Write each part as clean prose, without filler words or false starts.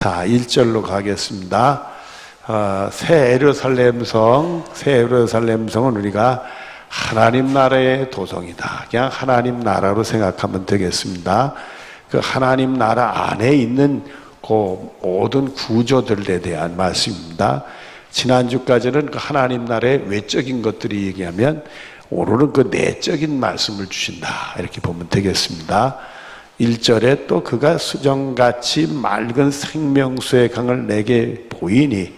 자, 1절로 가겠습니다. 새 예루살렘성은 우리가 하나님 나라의 도성이다. 그냥 하나님 나라로 생각하면 되겠습니다. 그 하나님 나라 안에 있는 그 모든 구조들에 대한 말씀입니다. 지난주까지는 그 하나님 나라의 외적인 것들이 얘기하면 오늘은 그 내적인 말씀을 주신다. 이렇게 보면 되겠습니다. 1절에 또 그가 수정같이 맑은 생명수의 강을 내게 보이니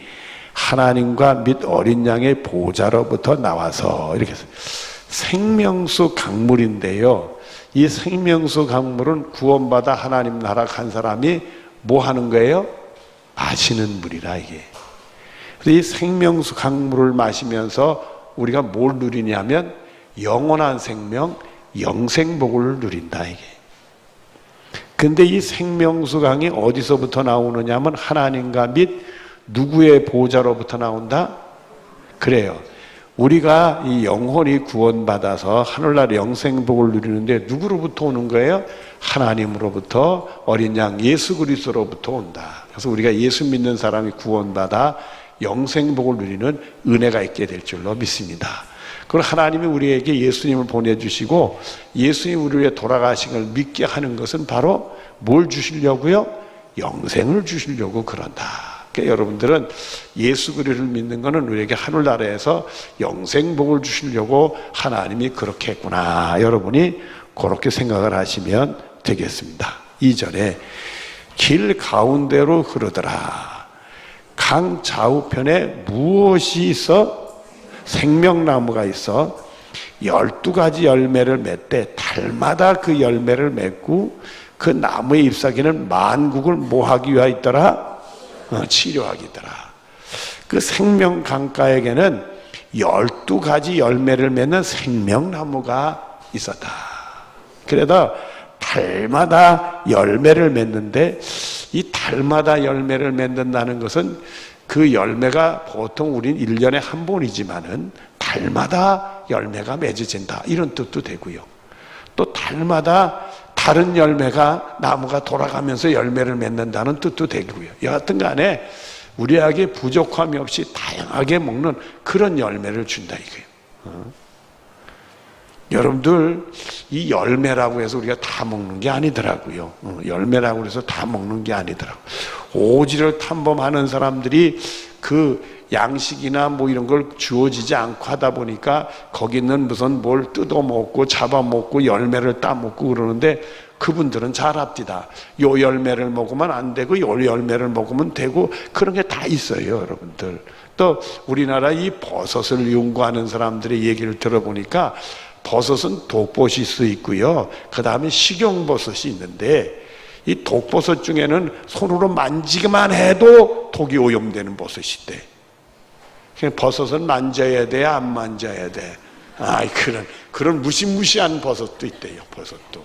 하나님과 및 어린 양의 보좌로부터 나와서 이렇게 생명수 강물인데요. 이 생명수 강물은 구원받아 하나님 나라 간 사람이 뭐 하는 거예요? 마시는 물이라 이게. 그래서 이 생명수 강물을 마시면서 우리가 뭘 누리냐면 영원한 생명, 영생복을 누린다 이게. 근데 이 생명수 강이 어디서부터 나오느냐 하면 하나님과 및 누구의 보좌로부터 나온다? 그래요. 우리가 이 영혼이 구원받아서 하늘나라 영생복을 누리는데 누구로부터 오는 거예요? 하나님으로부터 어린 양 예수 그리스도로부터 온다. 그래서 우리가 예수 믿는 사람이 구원받아 영생복을 누리는 은혜가 있게 될 줄로 믿습니다. 그럼 하나님이 우리에게 예수님을 보내주시고 예수님 우리 위해 돌아가신 걸 믿게 하는 것은 바로 뭘 주시려고요? 영생을 주시려고 그런다. 그러니까 여러분들은 예수 그리스도를 믿는 것은 우리에게 하늘나라에서 영생복을 주시려고 하나님이 그렇게 했구나. 여러분이 그렇게 생각을 하시면 되겠습니다. 2절에 길 가운데로 흐르더라. 강 좌우편에 무엇이 있어? 생명나무가 있어 12가지 열매를 맺되 달마다 그 열매를 맺고 그 나무의 잎사귀는 만국을 뭐하기 위하여 있더라? 치료하기 있더라. 그 생명 강가에게는 12가지 열매를 맺는 생명나무가 있었다. 그래서 달마다 열매를 맺는데 이 달마다 열매를 맺는다는 것은 그 열매가 보통 우린 1년에 한 번이지만은 달마다 열매가 맺어진다. 이런 뜻도 되고요. 또 달마다 다른 열매가 나무가 돌아가면서 열매를 맺는다는 뜻도 되고요. 여하튼 간에 우리에게 부족함이 없이 다양하게 먹는 그런 열매를 준다 이거예요. 여러분들 이 열매라고 해서 우리가 다 먹는 게 아니더라고요. 열매라고 해서 다 먹는 게 아니더라고요. 오지를 탐범하는 사람들이 그 양식이나 뭐 이런 걸 주어지지 않고 하다 보니까 거기는 무슨 뭘 뜯어먹고 잡아먹고 열매를 따먹고 그러는데 그분들은 잘 압디다. 요 열매를 먹으면 안 되고 요 열매를 먹으면 되고 그런 게 다 있어요 여러분들. 또 우리나라 이 버섯을 연구하는 사람들의 얘기를 들어보니까 버섯은 독버섯이 수 있고요. 그 다음에 식용버섯이 있는데 이 독버섯 중에는 손으로 만지기만 해도 독이 오염되는 버섯이 있대. 버섯은 만져야 돼, 안 만져야 돼. 그런 무시무시한 버섯도 있대요, 버섯도.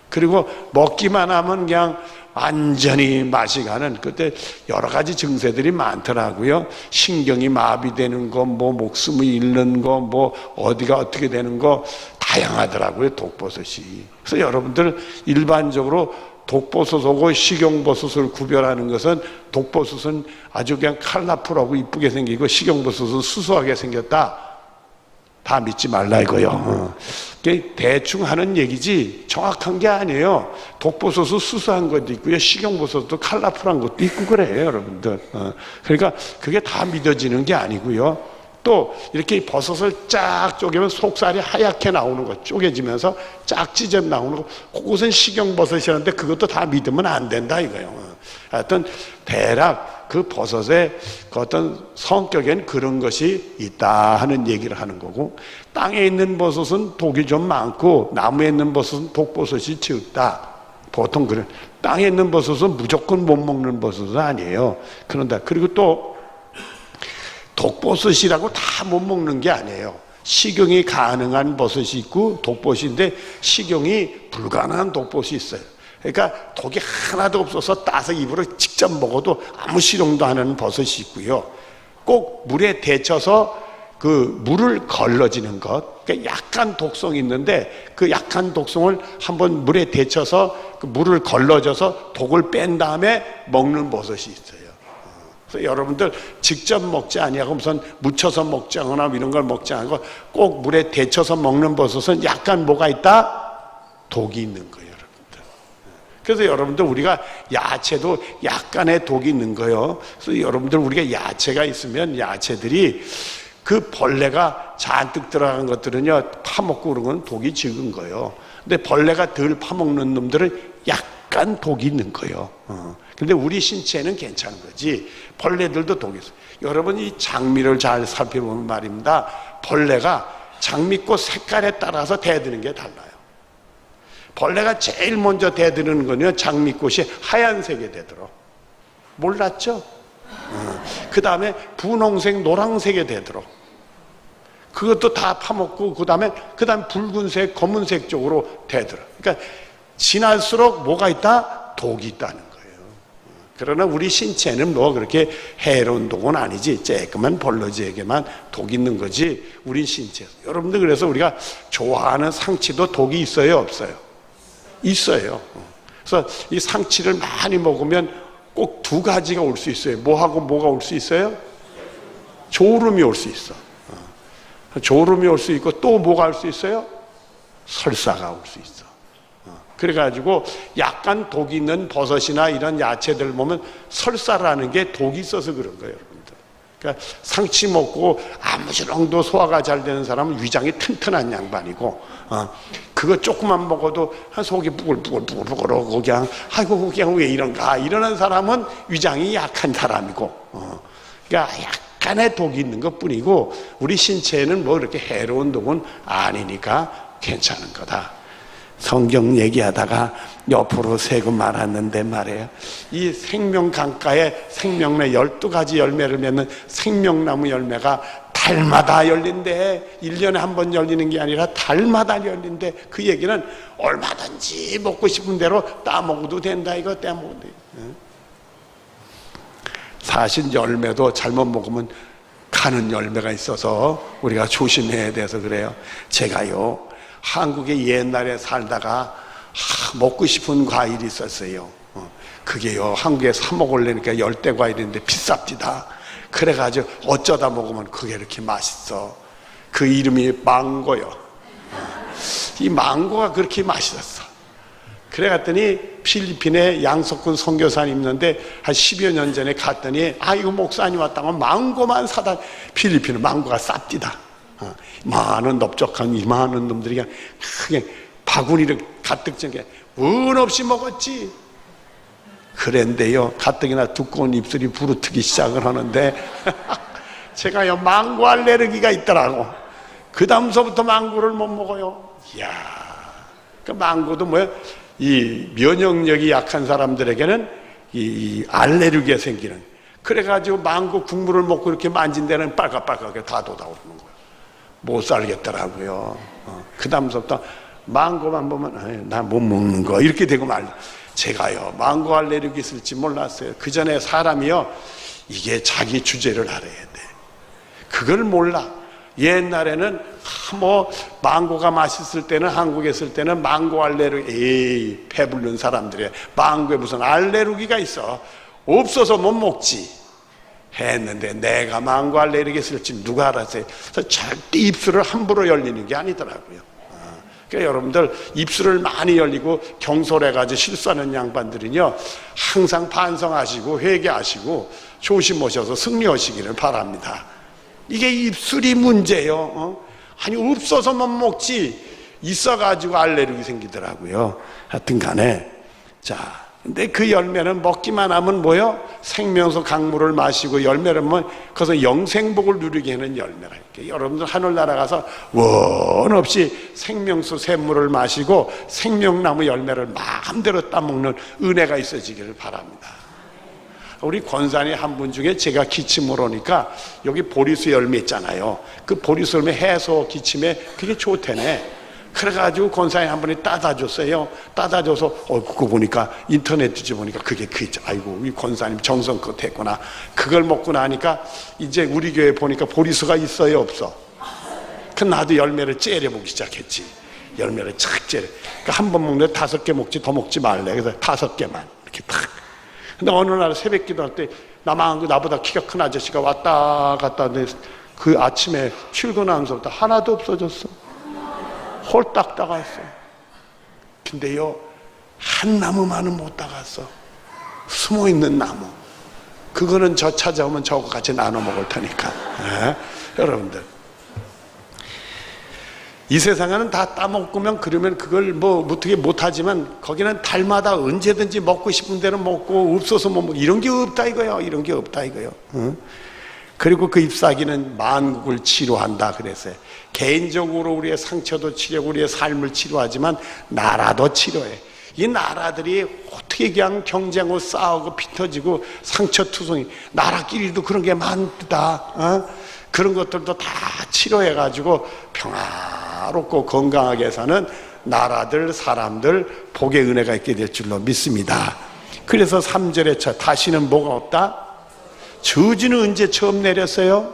그리고 먹기만 하면 그냥 완전히 맛이 가는 그때 여러 가지 증세들이 많더라고요. 신경이 마비되는 거, 뭐 목숨이 잃는 거, 뭐 어디가 어떻게 되는 거 다양하더라고요, 독버섯이. 그래서 여러분들 일반적으로 독버섯하고 식용버섯을 구별하는 것은 독버섯은 아주 그냥 컬러풀하고 이쁘게 생기고 식용버섯은 수수하게 생겼다. 다 믿지 말라 이거요. 대충 하는 얘기지 정확한 게 아니에요. 독버섯은 수수한 것도 있고요. 식용버섯도 컬러풀한 것도 있고 그래요 여러분들. 그러니까 그게 다 믿어지는 게 아니고요. 또 이렇게 버섯을 쫙 쪼개면 속살이 하얗게 나오는 거 쪼개지면서 쫙 찢어 나오는 거 그것은 식용버섯이라는데 그것도 다 믿으면 안 된다 이거예요. 하여튼 대략 그 버섯의 그 어떤 성격엔 그런 것이 있다 하는 얘기를 하는 거고 땅에 있는 버섯은 독이 좀 많고 나무에 있는 버섯은 독버섯이 적다. 보통 그런 땅에 있는 버섯은 무조건 못 먹는 버섯은 아니에요. 그런다. 그리고 또 독버섯이라고 다 못 먹는 게 아니에요. 식용이 가능한 버섯이 있고 독버섯인데 식용이 불가능한 독버섯이 있어요. 그러니까 독이 하나도 없어서 따서 입으로 직접 먹어도 아무 실용도 안 하는 버섯이 있고요. 꼭 물에 데쳐서 그 물을 걸러지는 것, 그러니까 약간 독성이 있는데 그 약한 독성을 한번 물에 데쳐서 그 물을 걸러져서 독을 뺀 다음에 먹는 버섯이 있어요. 그래서 여러분들 직접 먹지 아니하고 무슨 무쳐서 먹자거나 이런 걸 먹지 않고 꼭 물에 데쳐서 먹는 버섯은 약간 뭐가 있다? 독이 있는 거예요, 여러분들. 그래서 여러분들 우리가 야채도 약간의 독이 있는 거예요. 그래서 여러분들 우리가 야채가 있으면 야채들이 그 벌레가 잔뜩 들어간 것들은요, 파먹고 그런 건 독이 적은 거예요. 근데 벌레가 덜 파먹는 놈들은 약간 독이 있는 거예요. 근데 우리 신체는 괜찮은 거지. 벌레들도 독이 있어요. 여러분 이 장미를 잘 살펴보면 말입니다. 벌레가 장미꽃 색깔에 따라서 대드는 게 달라요. 벌레가 제일 먼저 대드는 거는 장미꽃이 하얀색에 대들어. 몰랐죠? 그 다음에 분홍색, 노란색에 대들어. 그것도 다 파먹고 그 다음에 붉은색, 검은색 쪽으로 대들어. 그러니까 지날수록 뭐가 있다? 독이 있다는 거예요. 그러나 우리 신체는 뭐 그렇게 해로운 독은 아니지. 쬐끄만 벌러지에게만 독이 있는 거지. 우리 신체. 여러분들 그래서 우리가 좋아하는 상치도 독이 있어요, 없어요? 있어요. 그래서 이 상치를 많이 먹으면 꼭 두 가지가 올 수 있어요. 뭐하고 뭐가 올 수 있어요? 졸음이 올 수 있어. 졸음이 올 수 있고 또 뭐가 올 수 있어요? 설사가 올 수 있어. 그래가지고 약간 독이 있는 버섯이나 이런 야채들 보면 설사라는 게 독이 있어서 그런 거예요, 여러분들. 그러니까 상치 먹고 아무쪼록 소화가 잘 되는 사람은 위장이 튼튼한 양반이고, 그거 조금만 먹어도 속이 부글부글부글부글하고 그냥 아이고 그냥 왜 이런가 이러는 사람은 위장이 약한 사람이고, 그러니까 약간의 독이 있는 것뿐이고 우리 신체에는 뭐 이렇게 해로운 독은 아니니까 괜찮은 거다. 성경 얘기하다가 옆으로 새고 말았는데 말이에요. 이 생명 강가에 생명의 12가지 열매를 맺는 생명나무 열매가 달마다 열린대. 1년에 한 번 열리는 게 아니라 달마다 열린대. 그 얘기는 얼마든지 먹고 싶은 대로 따먹어도 된다. 이거 따먹어도 돼. 사실 열매도 잘못 먹으면 가는 열매가 있어서 우리가 조심해야 돼서 그래요. 제가요 한국에 옛날에 살다가 먹고 싶은 과일이 있었어요. 그게요 한국에 사 먹으려니까 열대 과일인데 비쌉디다. 그래가지고 어쩌다 먹으면 그게 이렇게 맛있어. 그 이름이 망고요. 이 망고가 그렇게 맛있었어. 그래갔더니 필리핀에 양석군 선교사님 있는데 한 10여 년 전에 갔더니 이거 목사님 왔다고 망고만 사다. 필리핀은 망고가 쌉디다. 많은 넓적한 이만한 놈들이 그냥 크게 바구니를 가득 ጨ게 원 없이 먹었지. 그런데요 가뜩이나 두꺼운 입술이 부르트기 시작을 하는데 제가요 망고 알레르기가 있더라고. 그 다음서부터 망고를 못 먹어요. 이야, 그 망고도 뭐야? 이 면역력이 약한 사람들에게는 이 알레르기가 생기는. 그래가지고 망고 국물을 먹고 이렇게 만진 데는 빨갛빨갛게 다 돋아오르는 거예요. 못 살겠더라고요. 그 다음서부터 망고만 보면 나 못 먹는 거 이렇게 되고 말려. 제가요 망고 알레르기 있을지 몰랐어요. 그 전에 사람이요 이게 자기 주제를 알아야 돼. 그걸 몰라. 옛날에는 뭐 망고가 맛있을 때는 한국에 있을 때는 망고 알레르기 배부른 사람들이 망고에 무슨 알레르기가 있어 없어서 못 먹지 했는데 내가 망고 알레르기 있을지 누가 알았어요. 그래서 절대 입술을 함부로 열리는 게 아니더라고요. 그러니까 여러분들 입술을 많이 열리고 경솔해가지고 실수하는 양반들은요 항상 반성하시고 회개하시고 조심하셔서 승리하시기를 바랍니다. 이게 입술이 문제예요. 아니 없어서 못 먹지 있어가지고 알레르기 생기더라고요. 하여튼 간에 자 근데 그 열매는 먹기만 하면 뭐요? 생명수 강물을 마시고 열매를 먹으면 그것은 영생복을 누리게 하는 열매라. 여러분들 하늘나라 가서 원 없이 생명수 샘물을 마시고 생명나무 열매를 마음대로 따먹는 은혜가 있어지기를 바랍니다. 우리 권사님 한 분 중에 제가 기침을 오니까 여기 보리수 열매 있잖아요. 그 보리수 열매 해소 기침에 그게 좋대네. 그래가지고 권사님 한 분이 따다 줬어요. 따다 줘서 그거 보니까 인터넷 뒤져보니까 그게 아이고 이 권사님 정성껏 했구나. 그걸 먹고 나니까 이제 우리 교회 보니까 보리수가 있어요 없어? 그 나도 열매를 째려보기 시작했지. 열매를 착 째려. 그러니까 한 번 먹는데 5개 먹지 더 먹지 말래. 그래서 5개만 이렇게 탁. 근데 어느 날 새벽 기도할 때 나보다 키가 큰 아저씨가 왔다 갔다 하는데 그 아침에 출근하면서부터 하나도 없어졌어. 홀딱 따갔어. 근데요 한 나무만은 못 따갔어. 숨어있는 나무. 그거는 저 찾아오면 저거 같이 나눠 먹을 테니까. 여러분들 이 세상에는 다 따먹으면 그러면 그걸 뭐 어떻게 못하지만 거기는 달마다 언제든지 먹고 싶은 대로 먹고 없어서 못 먹고 이런 게 없다 이거요. 이런 게 없다 이거요. 그리고 그 잎사귀는 만국을 치료한다 그랬어요. 개인적으로 우리의 상처도 치료하고 우리의 삶을 치료하지만 나라도 치료해. 이 나라들이 어떻게 그냥 경쟁하고 싸우고 피터지고 상처투성이 나라끼리도 그런 게 많다. 그런 것들도 다 치료해가지고 평화롭고 건강하게 사는 나라들 사람들 복의 은혜가 있게 될 줄로 믿습니다. 그래서 3절에 다시는 뭐가 없다? 저주는 언제 처음 내렸어요?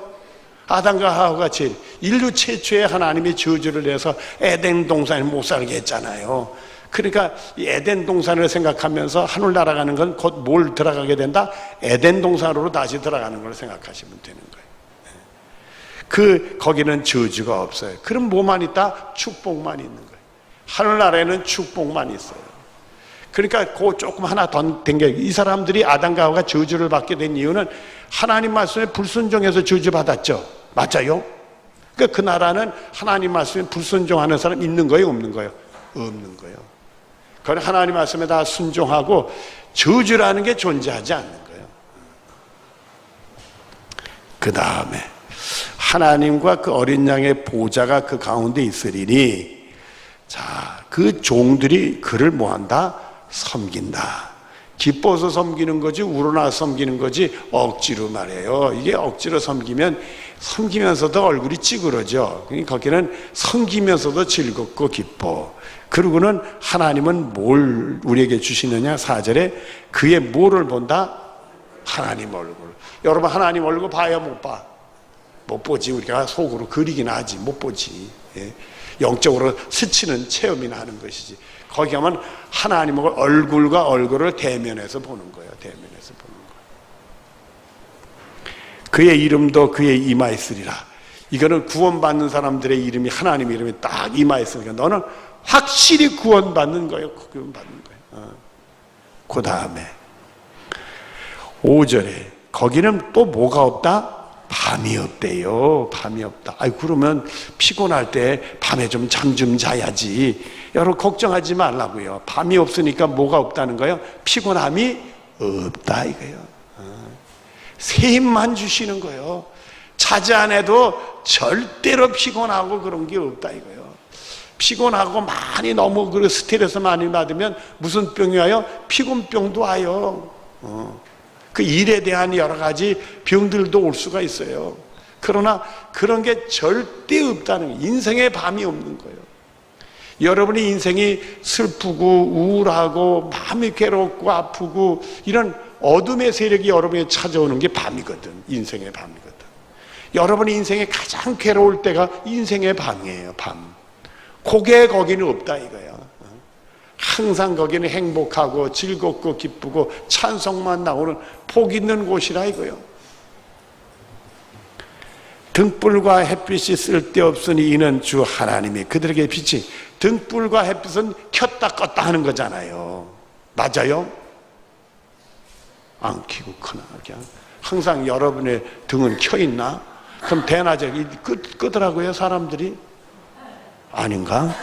아담과 하와가 제일 인류 최초의 하나님이 저주를 내서 에덴 동산에 못 살게 했잖아요. 그러니까 이 에덴 동산을 생각하면서 하늘 날아가는 건 곧 뭘 들어가게 된다? 에덴 동산으로 다시 들어가는 걸 생각하시면 되는 거예요. 거기는 저주가 없어요. 그럼 뭐만 있다? 축복만 있는 거예요. 하늘나라에는 축복만 있어요. 그러니까 그 조금 하나 더 된 게 이 사람들이 아담과 하와가 저주를 받게 된 이유는 하나님 말씀에 불순종해서 저주받았죠. 맞아요? 그러니까 그 나라는 하나님 말씀에 불순종하는 사람 있는 거예요? 없는 거예요? 없는 거예요. 그건 하나님 말씀에 다 순종하고 저주라는 게 존재하지 않는 거예요. 그 다음에 하나님과 그 어린 양의 보좌가 그 가운데 있으리니 자, 그 종들이 그를 뭐한다? 섬긴다. 기뻐서 섬기는 거지 우러나 섬기는 거지 억지로 말해요. 이게 억지로 섬기면서도 얼굴이 찌그러져. 거기는 섬기면서도 즐겁고 기뻐. 그리고는 하나님은 뭘 우리에게 주시느냐? 4절에 그의 뭐를 본다? 하나님 얼굴. 여러분 하나님 얼굴 봐요? 못 봐? 못 보지. 우리가 속으로 그리긴 하지 못 보지. 영적으로 스치는 체험이나 하는 것이지. 거기 가면 하나님의 얼굴과 얼굴을 대면해서 보는 거예요. 대면해서 보는 거예요. 그의 이름도 그의 이마에 쓰리라. 이거는 구원받는 사람들의 이름이 하나님 이름이 딱 이마에 쓰니까 너는 확실히 구원받는 거예요. 구원받는 거예요. 그 다음에 5절에 거기는 또 뭐가 없다? 밤이 없대요. 밤이 없다. 아이 그러면 피곤할 때 밤에 좀 잠 좀 자야지. 여러분 걱정하지 말라고요. 밤이 없으니까 뭐가 없다는 거예요? 피곤함이 없다 이거예요. 새 힘만 주시는 거예요. 자지 않아도 절대로 피곤하고 그런 게 없다 이거예요. 피곤하고 많이 너무 그 스트레스 많이 받으면 무슨 병이 와요? 피곤병도 와요. 그 일에 대한 여러 가지 병들도 올 수가 있어요. 그러나 그런 게 절대 없다는 거예요. 인생에 밤이 없는 거예요. 여러분의 인생이 슬프고 우울하고 마음이 괴롭고 아프고 이런 어둠의 세력이 여러분에게 찾아오는 게 밤이거든. 인생의 밤이거든. 여러분의 인생에 가장 괴로울 때가 인생의 밤이에요. 밤. 거기는 없다 이거야. 항상 거기는 행복하고 즐겁고 기쁘고 찬송만 나오는 복 있는 곳이라 이거요. 등불과 햇빛이 쓸데없으니 이는 주 하나님이 그들에게 빛이. 등불과 햇빛은 켰다 껐다 하는 거잖아요. 맞아요? 안 켜고 그나 그냥 항상 여러분의 등은 켜 있나? 그럼 대낮에 끄더라고요 사람들이. 아닌가?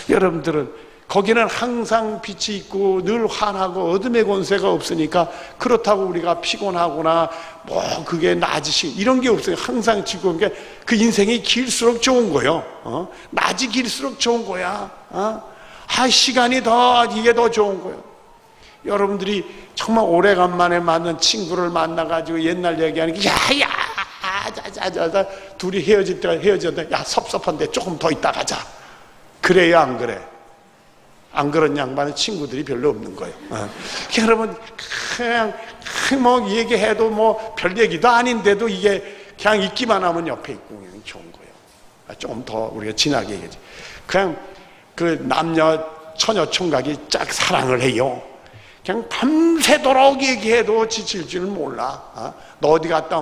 여러분들은 거기는 항상 빛이 있고 늘 환하고 어둠의 권세가 없으니까 그렇다고 우리가 피곤하거나 뭐 그게 낮이 이런 게 없어요. 항상 즐거운 게 그 인생이 길수록 좋은 거예요. 낮이 길수록 좋은 거야. 시간이 이게 더 좋은 거예요. 여러분들이 정말 오래간만에 만난 친구를 만나가지고 옛날 얘기하는 게 야야 자자자 둘이 헤어질 때가 야 섭섭한데 조금 더 있다 가자. 그래요, 안 그래? 안 그런 양반은 친구들이 별로 없는 거예요. 여러분, 그냥 뭐 얘기해도 뭐 별 얘기도 아닌데도 이게 그냥 있기만 하면 옆에 있고 그냥 좋은 거예요. 조금 더 우리가 진하게 얘기하지. 그냥 그 남녀 처녀 총각이 짝 사랑을 해요. 그냥 밤새도록 얘기해도 지칠 줄은 몰라. 너 어디 갔다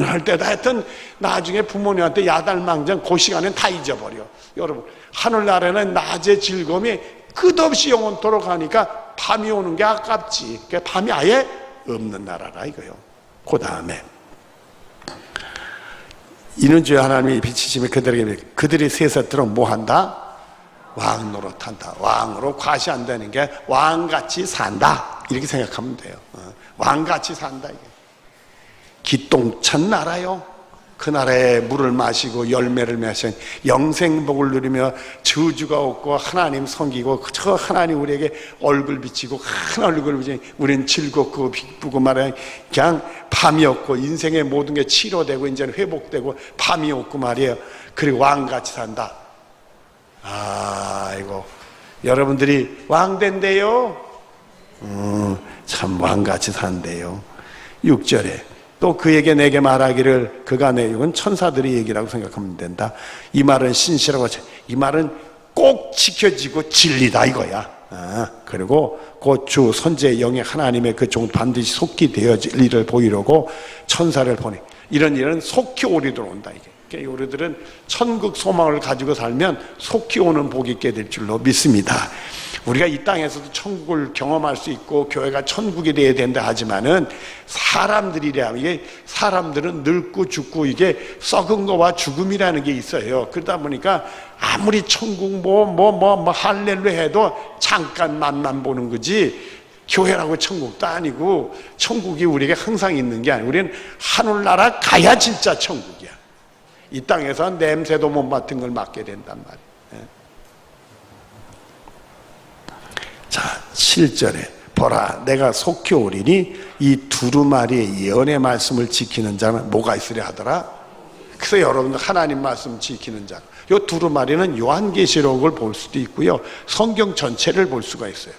할 때다 하여튼 나중에 부모님한테 야달망정 그 시간엔 다 잊어버려. 여러분, 하늘나라는 낮의 즐거움이 끝없이 영원토록 하니까 밤이 오는 게 아깝지. 그러니까 밤이 아예 없는 나라라 이거요. 그 다음에 이는 주의 하나님이 비치심에 그들이 셋을 뭐 한다? 왕 노릇한다. 왕으로 과시한다는 게 왕같이 산다 이렇게 생각하면 돼요. 왕같이 산다 이게. 기똥찬 나라요. 그 나라에 물을 마시고 열매를 마신 영생복을 누리며 저주가 없고 하나님 섬기고 저 하나님 우리에게 얼굴 비치고 큰 얼굴 비치고 우리는 즐겁고 기쁘고 말이야. 그냥 밤이 없고 인생의 모든 게 치료되고 이제는 회복되고 밤이 없고 말이에요. 그리고 왕같이 산다. 아이고 여러분들이 왕 된대요. 참 왕같이 산대요. 6절에 또 그에게 내게 말하기를 그가 내 이건 천사들이 얘기라고 생각하면 된다. 이 말은 신실하고 이 말은 꼭 지켜지고 진리다 이거야. 그리고 곧 주 선지의 영의 하나님의 그 종 반드시 속히 되어질 일을 보이려고 천사를 보내. 이런 일은 속히 오리도록 온다 이게. 그러니까 우리들은 천국 소망을 가지고 살면 속히 오는 복이 있게 될 줄로 믿습니다. 우리가 이 땅에서도 천국을 경험할 수 있고 교회가 천국이 되어야 된다 하지만은 사람들이라 이게 사람들은 늙고 죽고 이게 썩은 거와 죽음이라는 게 있어요. 그러다 보니까 아무리 천국 뭐 할렐루야 해도 잠깐 맛만 보는 거지 교회라고 천국도 아니고 천국이 우리에게 항상 있는 게 아니고 우리는 하늘나라 가야 진짜 천국이야. 이 땅에서 냄새도 못 맡은 걸 맡게 된단 말이에요. 자, 7절에 보라 내가 속히 오리니 이 두루마리의 예언의 말씀을 지키는 자는 뭐가 있으려 하더라? 그래서 여러분들 하나님 말씀 지키는 자, 이 두루마리는 요한계시록을 볼 수도 있고요 성경 전체를 볼 수가 있어요.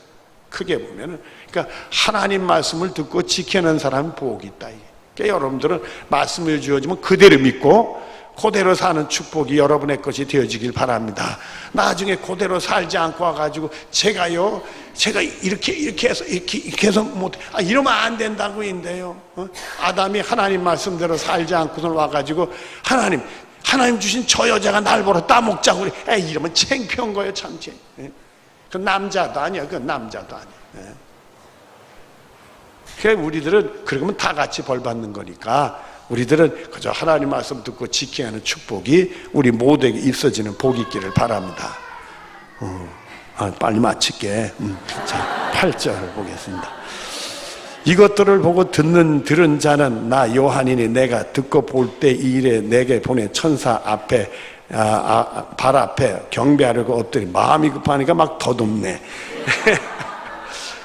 크게 보면은 그러니까 하나님 말씀을 듣고 지키는 사람은 복이 있다. 그러니까 여러분들은 말씀을 주어지면 그대로 믿고 그대로 사는 축복이 여러분의 것이 되어지길 바랍니다. 나중에 그대로 살지 않고 와가지고 제가 이렇게 해서 못 이러면 안 된다고 인데요. 아담이 하나님 말씀대로 살지 않고서 와가지고 하나님 주신 저 여자가 날 보러 따먹자고 그래. 이러면 창피한 거예요, 참. 그 남자도 아니야, 그 남자도 아니야. 그러니까 우리들은 그러면 다 같이 벌 받는 거니까. 우리들은 그저 하나님 말씀 듣고 지켜야 하는 축복이 우리 모두에게 있어지는 복이 있기를 바랍니다. 빨리 마칠게. 자, 8절 보겠습니다. 이것들을 보고 들은 자는 나 요한이니 내가 듣고 볼 때 이 일에 내게 보내 천사 앞에 발 앞에 경배하려고 엎드리 마음이 급하니까 막 더듬네.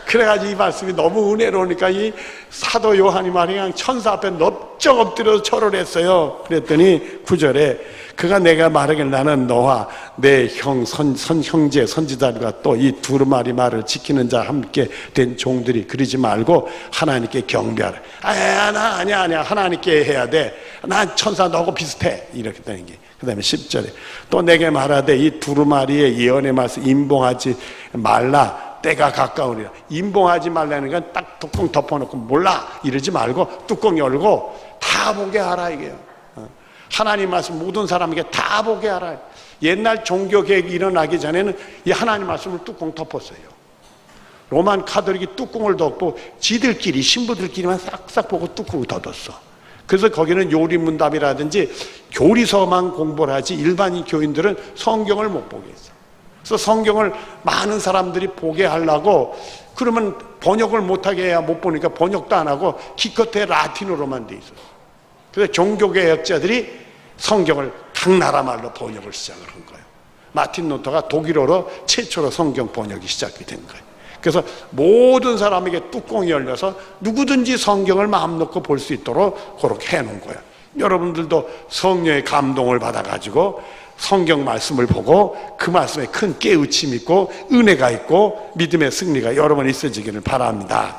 그래가지고 이 말씀이 너무 은혜로우니까 이 사도 요한이 말이 그냥 천사 앞에 넙적 엎드려서 절을 했어요. 그랬더니 9절에 그가 내가 말하길 나는 너와 내 형제 선지자들과 또 이 두루마리 말을 지키는 자 함께 된 종들이 그러지 말고 하나님께 경배하라. 나 아니야 하나님께 해야 돼. 난 천사 너하고 비슷해. 이렇게 되는 게. 그 다음에 10절에 또 내게 말하되 이 두루마리의 예언의 말씀 임봉하지 말라. 때가 가까우니라. 임봉하지 말라는 건 딱 뚜껑 덮어놓고 몰라 이러지 말고 뚜껑 열고 다 보게 하라 이게요. 하나님 말씀 모든 사람에게 다 보게 하라. 옛날 종교개혁이 일어나기 전에는 이 하나님 말씀을 뚜껑 덮었어요. 로만 카톨릭이 뚜껑을 덮고 지들끼리 신부들끼리만 싹싹 보고 뚜껑을 덮었어. 그래서 거기는 요리문답이라든지 교리서만 공부를 하지 일반인 교인들은 성경을 못 보게 했어. 그래서 성경을 많은 사람들이 보게 하려고 그러면 번역을 못하게 해야 못 보니까 번역도 안 하고 기껏해 라틴어로만 돼 있었어. 그래서 종교개혁자들이 성경을 각 나라 말로 번역을 시작을 한 거예요. 마틴 루터가 독일어로 최초로 성경 번역이 시작이 된 거예요. 그래서 모든 사람에게 뚜껑이 열려서 누구든지 성경을 마음 놓고 볼 수 있도록 그렇게 해놓은 거예요. 여러분들도 성령의 감동을 받아가지고 성경 말씀을 보고 그 말씀에 큰 깨우침이 있고 은혜가 있고 믿음의 승리가 여러분 있어지기를 바랍니다.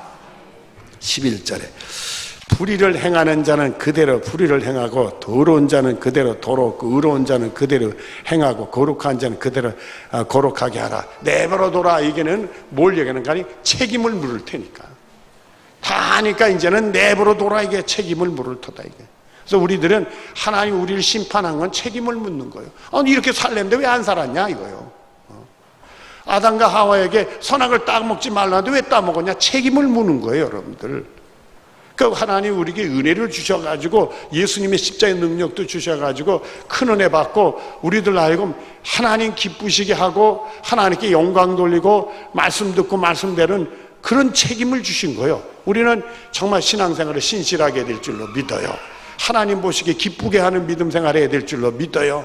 11절에 불의를 행하는 자는 그대로 불의를 행하고 더러운 자는 그대로 더럽고 의로운 자는 그대로 행하고 거룩한 자는 그대로 거룩하게 하라. 내버려둬라. 이게는 뭘 얘기하는가 하니 책임을 물을 테니까. 다 아니까 이제는 내버려둬라. 이게 책임을 물을 터다 이게. 그래서 우리들은 하나님 우리를 심판한 건 책임을 묻는 거예요. 아니 이렇게 살랬는데 왜 안 살았냐 이거요. 아담과 하와에게 선악을 따먹지 말라는데 왜 따먹었냐. 책임을 묻는 거예요 여러분들. 그 하나님 우리에게 은혜를 주셔가지고 예수님의 십자가의 능력도 주셔가지고 큰 은혜 받고 우리들 하여금 하나님 기쁘시게 하고 하나님께 영광 돌리고 말씀 듣고 말씀대로는 그런 책임을 주신 거예요. 우리는 정말 신앙생활을 신실하게 해야 될 줄로 믿어요. 하나님 보시기에 기쁘게 하는 믿음 생활을 해야 될 줄로 믿어요.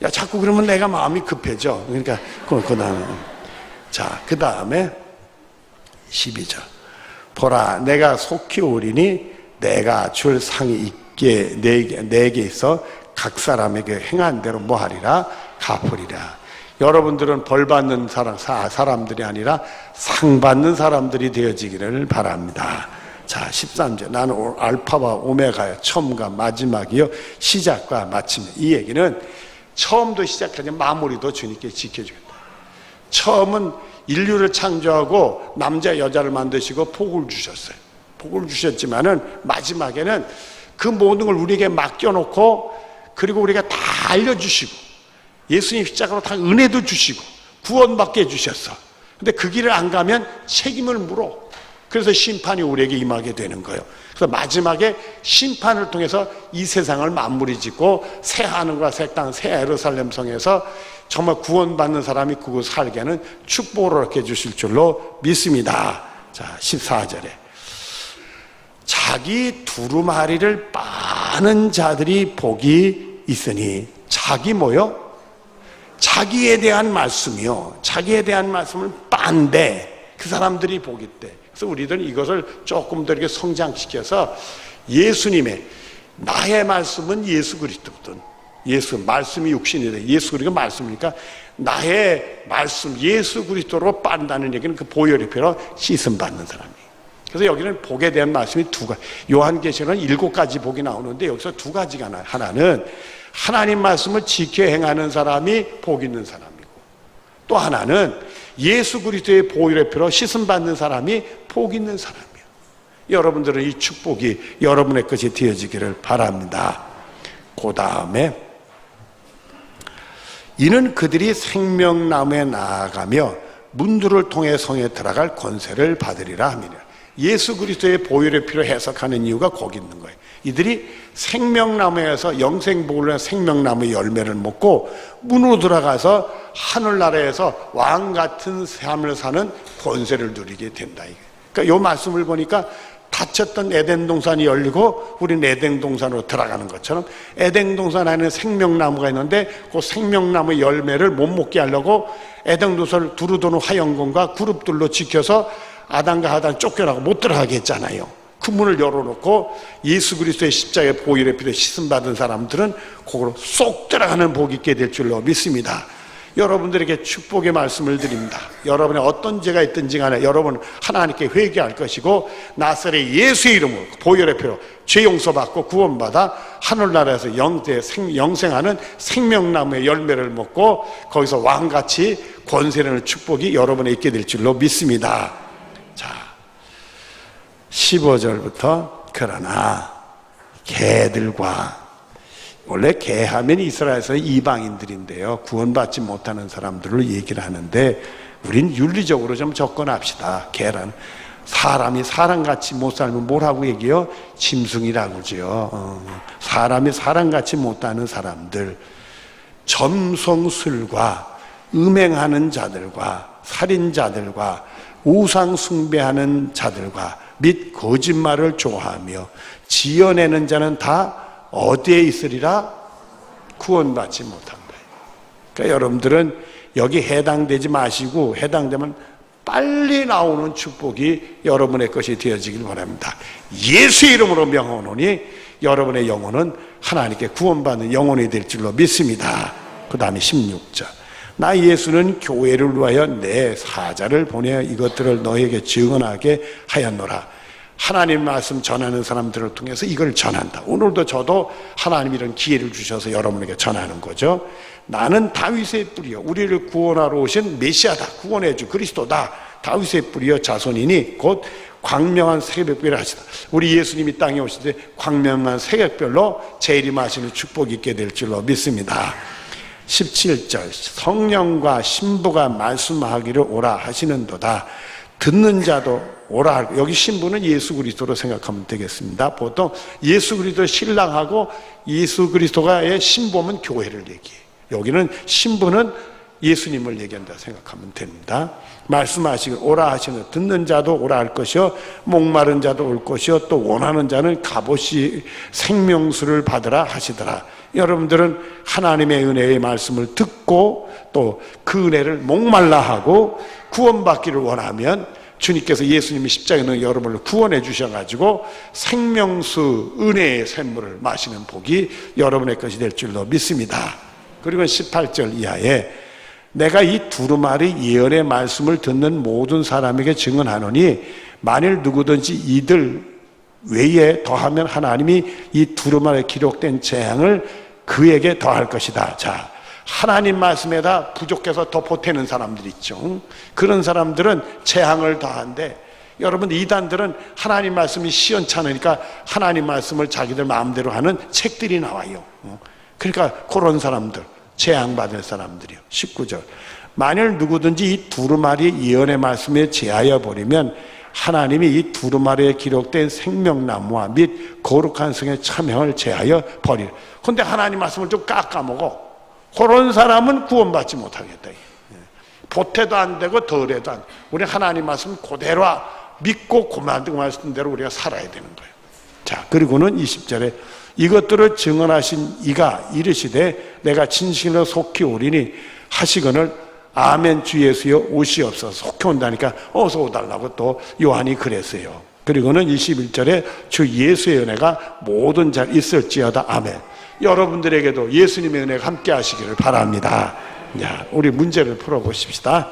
야 자꾸 그러면 내가 마음이 급해져. 그러니까 자, 그 다음에 12절 보라 내가 속히 오리니 내가 줄 상이 있게 내게 있어 각 사람에게 행한 대로 뭐하리라 갚으리라. 여러분들은 벌 받는 사람들이 아니라 상 받는 사람들이 되어지기를 바랍니다. 자 13절 나는 알파와 오메가요 처음과 마지막이요 시작과 마침이요. 이 얘기는 처음도 시작하지 마무리도 주님께 지켜주겠다. 처음은 인류를 창조하고 남자 여자를 만드시고 복을 주셨어요. 복을 주셨지만은 마지막에는 그 모든 걸 우리에게 맡겨놓고 그리고 우리가 다 알려주시고 예수님 십자가로 다 은혜도 주시고 구원받게 해주셨어. 근데 그 길을 안 가면 책임을 물어. 그래서 심판이 우리에게 임하게 되는 거예요. 그래서 마지막에 심판을 통해서 이 세상을 마무리 짓고 새 하늘과 새 땅, 새 예루살렘 성에서 정말 구원받는 사람이 그곳 살게 하는 축복을 얻게 해주실 줄로 믿습니다. 자, 14절에 자기 두루마리를 빠는 자들이 복이 있으니 자기 뭐요? 자기에 대한 말씀이요. 자기에 대한 말씀을 빤데 그 사람들이 복이 있대. 그래서 우리들은 이것을 조금 더 이렇게 성장시켜서 예수님의 나의 말씀은 예수 그리스도거든. 예수 말씀이 육신이 돼. 예수 그리스도가 말씀이니까 나의 말씀 예수 그리스도로 빤다는 얘기는 그 보혈의 피로 씻음 받는 사람이. 그래서 여기는 복에 대한 말씀이 두 가지. 요한계시록은 7가지 복이 나오는데 여기서 두 가지가 나요. 하나는 하나님 말씀을 지켜 행하는 사람이 복 있는 사람이고 또 하나는 예수 그리스도의 보혈의 피로 씻음 받는 사람이 복 있는 사람이에요. 여러분들은 이 축복이 여러분의 것이 되어지기를 바랍니다. 그 다음에 이는 그들이 생명나무에 나아가며 문들을 통해 성에 들어갈 권세를 받으리라 하미라. 예수 그리스도의 보혈의 피로 해석하는 이유가 거기 있는 거예요. 이들이 생명나무에서 영생복을 위한 생명나무의 열매를 먹고 문으로 들어가서 하늘나라에서 왕같은 삶을 사는 권세를 누리게 된다. 그러니까 이 말씀을 보니까 닫혔던 에덴 동산이 열리고 우리는 에덴 동산으로 들어가는 것처럼 에덴 동산 안에 생명나무가 있는데 그 생명나무의 열매를 못 먹게 하려고 에덴 동산을 두루도는 화영공과 그룹들로 지켜서 아담과 하단 쫓겨나고 못 들어가게 했잖아요. 그 문을 열어놓고 예수 그리스도의 십자가의 보혈의 피로 씻음 받은 사람들은 그거로 쏙 들어가는 복이 있게 될 줄로 믿습니다. 여러분들에게 축복의 말씀을 드립니다. 여러분의 어떤 죄가 있든지 간에 여러분 하나님께 회개할 것이고 나사렛 예수의 이름으로 보혈의 피로 죄 용서받고 구원받아 하늘나라에서 영생하는 생명나무의 열매를 먹고 거기서 왕같이 권세라는 축복이 여러분에 있게 될 줄로 믿습니다. 자, 15절부터 그러나 개들과 원래 개하면 이스라엘에서 이방인들인데요. 구원받지 못하는 사람들을 얘기를 하는데 우린 윤리적으로 좀 접근합시다. 개란 사람이 사람같이 못 살면 뭐라고 얘기해요? 짐승이라고 그러죠. 사람이 사람같이 못하는 사람들, 점성술과 음행하는 자들과 살인자들과 우상 숭배하는 자들과 및 거짓말을 좋아하며 지어내는 자는 다 어디에 있으리라? 구원받지 못한다. 그러니까 여러분들은 여기 해당되지 마시고 해당되면 빨리 나오는 축복이 여러분의 것이 되어지길 바랍니다. 예수의 이름으로 명하노니 여러분의 영혼은 하나님께 구원받는 영혼이 될 줄로 믿습니다. 그 다음에 16절. 나 예수는 교회를 위하여 내 사자를 보내 이것들을 너에게 증언하게 하였노라. 하나님 말씀 전하는 사람들을 통해서 이걸 전한다. 오늘도 저도 하나님 이런 기회를 주셔서 여러분에게 전하는 거죠. 나는 다윗의 뿌리요 우리를 구원하러 오신 메시아다. 구원해 주 그리스도다. 다윗의 뿌리요 자손이니 곧 광명한 새벽별을 하시다. 우리 예수님이 땅에 오실 때 광명한 새벽별로 재림하시는 축복이 있게 될 줄로 믿습니다. 17절. 성령과 신부가 말씀하기를 오라 하시는도다. 듣는 자도 오라. 여기 신부는 예수 그리스도로 생각하면 되겠습니다. 보통 예수 그리스도 신랑하고 예수 그리스도가의 신부면 교회를 얘기해요. 여기는 신부는 예수님을 얘기한다 생각하면 됩니다. 말씀하시길 오라 하시는 듣는 자도 오라 할 것이요 목마른 자도 올 것이요 또 원하는 자는 값없이 생명수를 받으라 하시더라. 여러분들은 하나님의 은혜의 말씀을 듣고 또 그 은혜를 목말라 하고 구원받기를 원하면 주님께서 예수님이 십자가에 넣어 여러분을 구원해 주셔가지고 생명수 은혜의 샘물을 마시는 복이 여러분의 것이 될 줄로 믿습니다. 그리고 18절 이하에 내가 이 두루마리 예언의 말씀을 듣는 모든 사람에게 증언하노니 만일 누구든지 이들 외에 더하면 하나님이 이 두루마리에 기록된 재앙을 그에게 더할 것이다. 자, 하나님 말씀에다 부족해서 더 보태는 사람들 있죠. 그런 사람들은 재앙을 더한데 여러분 이단들은 하나님 말씀이 시원찮으니까 하나님 말씀을 자기들 마음대로 하는 책들이 나와요. 그러니까 그런 사람들 재앙받을 사람들이요. 19절. 만일 누구든지 이 두루마리 예언의 말씀에 제하여 버리면 하나님이 이 두루마리에 기록된 생명나무와 및 거룩한 성의 참형을 제하여 버리라. 그런데 하나님 말씀을 좀 깎아먹어. 그런 사람은 구원받지 못하겠다. 보태도 안 되고 덜해도 안 되고 우리 하나님 말씀 그대로 믿고 그 말씀대로 우리가 살아야 되는 거예요. 자, 그리고는 20절에 이것들을 증언하신 이가 이르시되 내가 진실로 속히 오리니 하시거늘 아멘 주 예수여 오시옵소서. 속히 온다니까 어서 오달라고 또 요한이 그랬어요. 그리고는 21절에 주 예수의 은혜가 모든 자 있을지어다 아멘. 여러분들에게도 예수님의 은혜가 함께 하시기를 바랍니다. 자, 우리 문제를 풀어보십시다.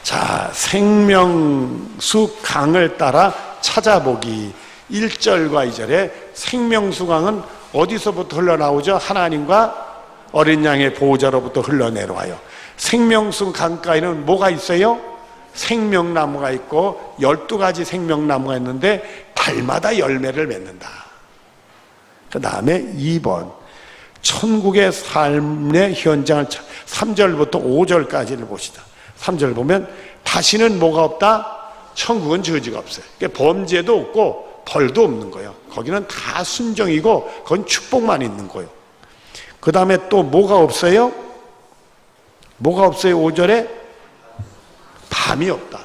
자, 생명수 강을 따라 찾아보기. 1절과 2절에 생명수 강은 어디서부터 흘러나오죠? 하나님과 어린 양의 보호자로부터 흘러내려와요. 생명수 강가에는 뭐가 있어요? 생명나무가 있고 12가지 생명나무가 있는데 달마다 열매를 맺는다. 그 다음에 2번 천국의 삶의 현장을 3절부터 5절까지를 보시다. 3절 보면 다시는 뭐가 없다? 천국은 저지가 없어요. 그러니까 범죄도 없고 벌도 없는 거예요. 거기는 다 순정이고 그건 축복만 있는 거예요. 그 다음에 또 뭐가 없어요? 뭐가 없어요? 5절에 밤이 없다.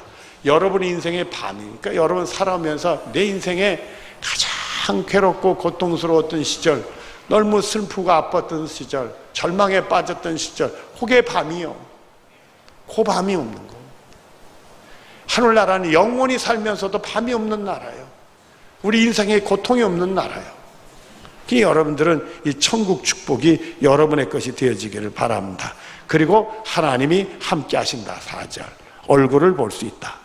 여러분 인생에 밤이, 그러니까 여러분 살아오면서 내 인생에 가장 괴롭고 고통스러웠던 시절, 너무 슬프고 아팠던 시절, 절망에 빠졌던 시절, 그게 밤이요. 그 밤이 없는 거. 하늘나라는 영원히 살면서도 밤이 없는 나라예요. 우리 인생에 고통이 없는 나라예요. 여러분들은 이 천국 축복이 여러분의 것이 되어지기를 바랍니다. 그리고 하나님이 함께 하신다. 4절 얼굴을 볼 수 있다.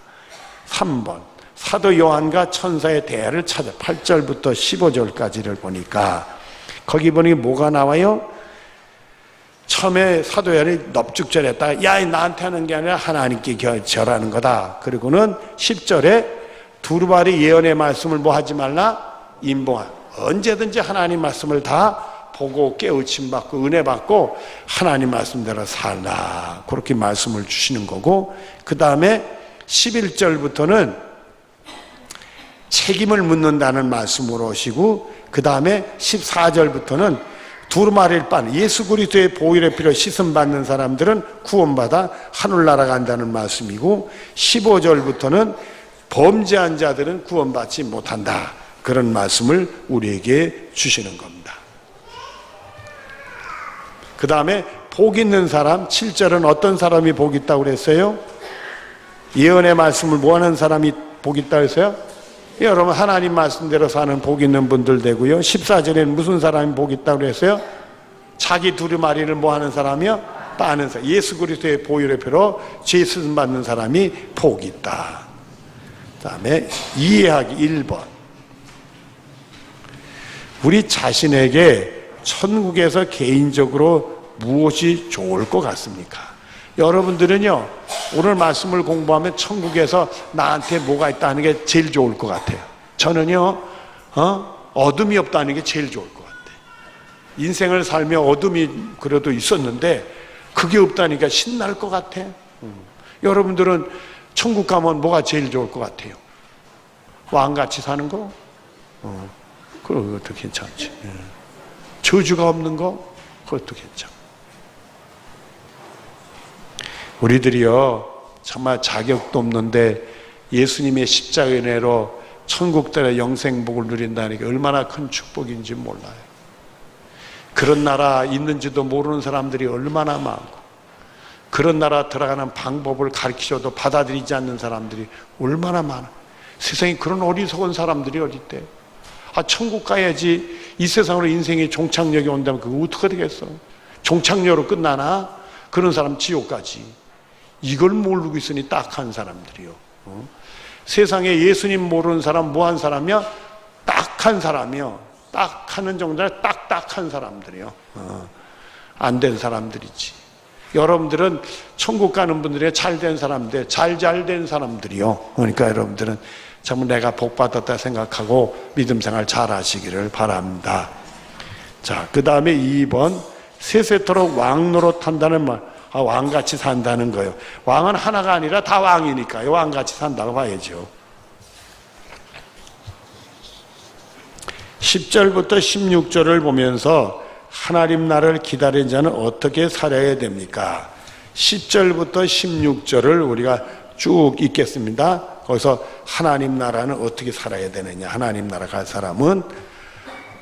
3번 사도 요한과 천사의 대화를 찾아 8절부터 15절까지를 보니까 거기 보니 뭐가 나와요? 처음에 사도 요한이 넙죽절했다가 야 나한테 하는 게 아니라 하나님께 절하는 거다. 그리고는 10절에 두루마리 예언의 말씀을 뭐 하지 말라? 임봉하. 언제든지 하나님 말씀을 다 보고 깨우침 받고 은혜 받고 하나님 말씀대로 살라. 그렇게 말씀을 주시는 거고, 그 다음에 11절부터는 책임을 묻는다는 말씀으로 오시고, 그 다음에 14절부터는 두루마리를 빤 예수 그리스도의 보혈의 피로 씻음 받는 사람들은 구원받아 하늘나라 간다는 말씀이고, 15절부터는 범죄한 자들은 구원받지 못한다. 그런 말씀을 우리에게 주시는 겁니다. 그 다음에 복 있는 사람, 7절은 어떤 사람이 복 있다고 그랬어요? 예언의 말씀을 뭐하는 사람이 복 있다고 했어요? 여러분 하나님 말씀대로 사는 복 있는 분들 되고요. 14절에는 무슨 사람이 복 있다고 그랬어요? 자기 두루마리를 뭐 하는 사람이요? 빠는 사람. 예수 그리스도의 보혈의 피로 죄 수순 받는 사람이 복이 있다. 그 다음에 이해하기 1번. 우리 자신에게 천국에서 개인적으로 무엇이 좋을 것 같습니까? 여러분들은요, 오늘 말씀을 공부하면 천국에서 나한테 뭐가 있다는 게 제일 좋을 것 같아요. 저는요, 어둠이 없다는 게 제일 좋을 것 같아요. 인생을 살며 어둠이 그래도 있었는데 그게 없다니까 신날 것 같아. 여러분들은 천국 가면 뭐가 제일 좋을 것 같아요? 왕같이 사는 거? 그것도 괜찮지. 저주가 없는 거? 그것도 괜찮아. 우리들이요, 정말 자격도 없는데 예수님의 십자가의 은혜로 천국들의 영생복을 누린다는 게 얼마나 큰 축복인지 몰라요. 그런 나라 있는지도 모르는 사람들이 얼마나 많고, 그런 나라 들어가는 방법을 가르치셔도 받아들이지 않는 사람들이 얼마나 많아. 세상에 그런 어리석은 사람들이 어디 있대? 천국 가야지. 이 세상으로 인생의 종착역이 온다면 그거 어떻게 되겠어? 종착역으로 끝나나? 그런 사람 지옥 가지. 이걸 모르고 있으니 딱한 사람들이요. 세상에 예수님 모르는 사람 뭐한 사람이야? 딱한 사람이요. 딱하는 정도는 딱딱한 사람들이요. 안 된 사람들이지. 여러분들은 천국 가는 분들이 잘된 사람들, 잘된 사람들이요. 그러니까 여러분들은 참 내가 복 받았다 생각하고 믿음 생활 잘 하시기를 바랍니다. 자, 그 다음에 2번, 세세토록 왕 노릇한다는 말. 왕같이 산다는 거예요. 왕은 하나가 아니라 다 왕이니까요. 왕같이 산다고 봐야죠. 10절부터 16절을 보면서 하나님 나라를 기다리는 자는 어떻게 살아야 됩니까? 10절부터 16절을 우리가 쭉 읽겠습니다. 거기서 하나님 나라는 어떻게 살아야 되느냐. 하나님 나라 갈 사람은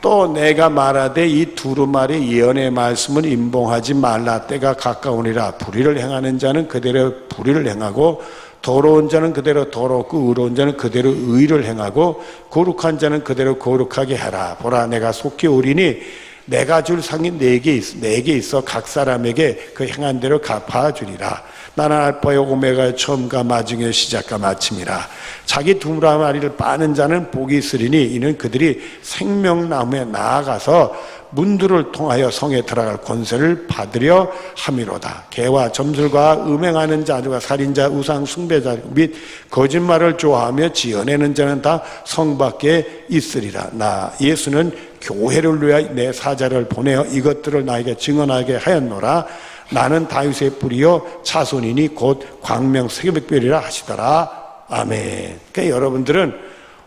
또 내가 말하되 이 두루마리 예언의 말씀을 임봉하지 말라. 때가 가까우니라. 불의를 행하는 자는 그대로 불의를 행하고 더러운 자는 그대로 더럽고 의로운 자는 그대로 의를 행하고 거룩한 자는 그대로 거룩하게 하라. 보라, 내가 속히 오리니 내가 줄 상이 내게 있어 각 사람에게 그 행한 대로 갚아주리라. 나는 알파의 오메가의 처음과 마중의 시작과 마침이라. 자기 두루마리를 빠는 자는 복이 있으리니 이는 그들이 생명나무에 나아가서 문들을 통하여 성에 들어갈 권세를 받으려 함이로다. 개와 점술과 음행하는 자들과 살인자, 우상 숭배자 및 거짓말을 좋아하며 지어내는 자는 다 성 밖에 있으리라. 나 예수는 교회를 위하여 내 사자를 보내어 이것들을 나에게 증언하게 하였노라. 나는 다윗의 뿌리요 자손이니 곧 광명 새벽별이라 하시더라. 아멘. 그러니까 여러분들은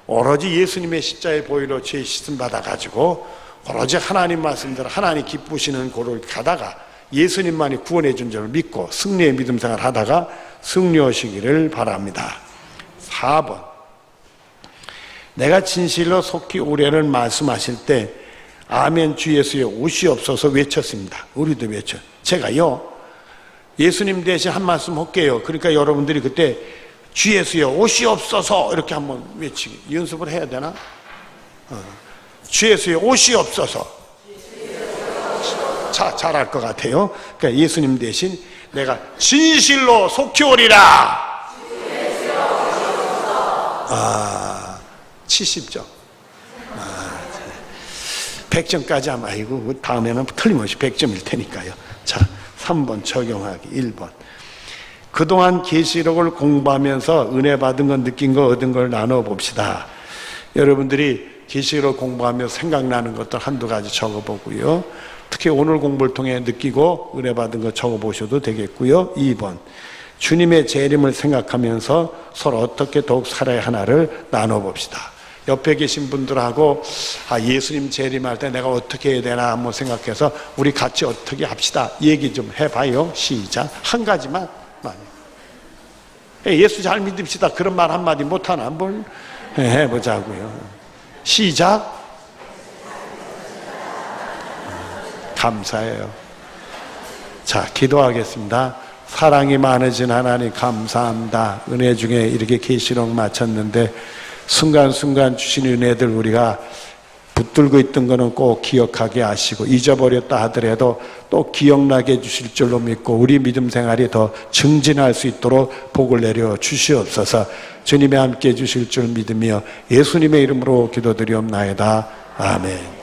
오로지 예수님의 십자가의 보혈로 죄 씻음 받아가지고 오로지 하나님 말씀대로 하나님 기쁘시는 곳을 가다가 예수님만이 구원해 준 줄을 믿고 승리의 믿음 생활 하다가 승리하시기를 바랍니다. 4번, 내가 진실로 속히 오려는 말씀하실 때 아멘 주 예수의 옷이 없어서 외쳤습니다. 우리도 외쳐. 제가요 예수님 대신 한 말씀 할게요. 그러니까 여러분들이 그때 주 예수의 옷이 없어서 이렇게 한번 외치기 연습을 해야 되나? 주 예수의 옷이 없어서. 잘할 것 같아요. 그러니까 예수님 대신 내가 진실로 속히 오리라. 70점. 100점까지 하면 아이고 다음에는 틀림없이 100점일 테니까요. 자, 3번 적용하기 1번. 그동안 계시록을 공부하면서 은혜 받은 거 느낀 거 얻은 걸 나눠 봅시다. 여러분들이 계시록 공부하며 생각나는 것들 한두 가지 적어보고요. 특히 오늘 공부를 통해 느끼고 은혜 받은 거 적어보셔도 되겠고요. 2번, 주님의 재림을 생각하면서 서로 어떻게 더욱 살아야 하나를 나눠봅시다. 옆에 계신 분들하고 예수님 재림할 때 내가 어떻게 해야 되나 한번 생각해서 우리 같이 어떻게 합시다. 얘기 좀 해봐요. 시작. 한 가지만 많이. 예수 잘 믿읍시다. 그런 말 한마디 못하나 한번 해보자고요. 시작. 감사해요. 자, 기도하겠습니다. 사랑이 많으신 하나님 감사합니다. 은혜 중에 이렇게 계시록 마쳤는데 순간순간 주신 은혜들 우리가 붙들고 있던 거는 꼭 기억하게 하시고 잊어버렸다 하더라도 또 기억나게 해주실 줄로 믿고 우리 믿음 생활이 더 증진할 수 있도록 복을 내려 주시옵소서. 주님이 함께 해주실 줄 믿으며 예수님의 이름으로 기도드리옵나이다. 아멘.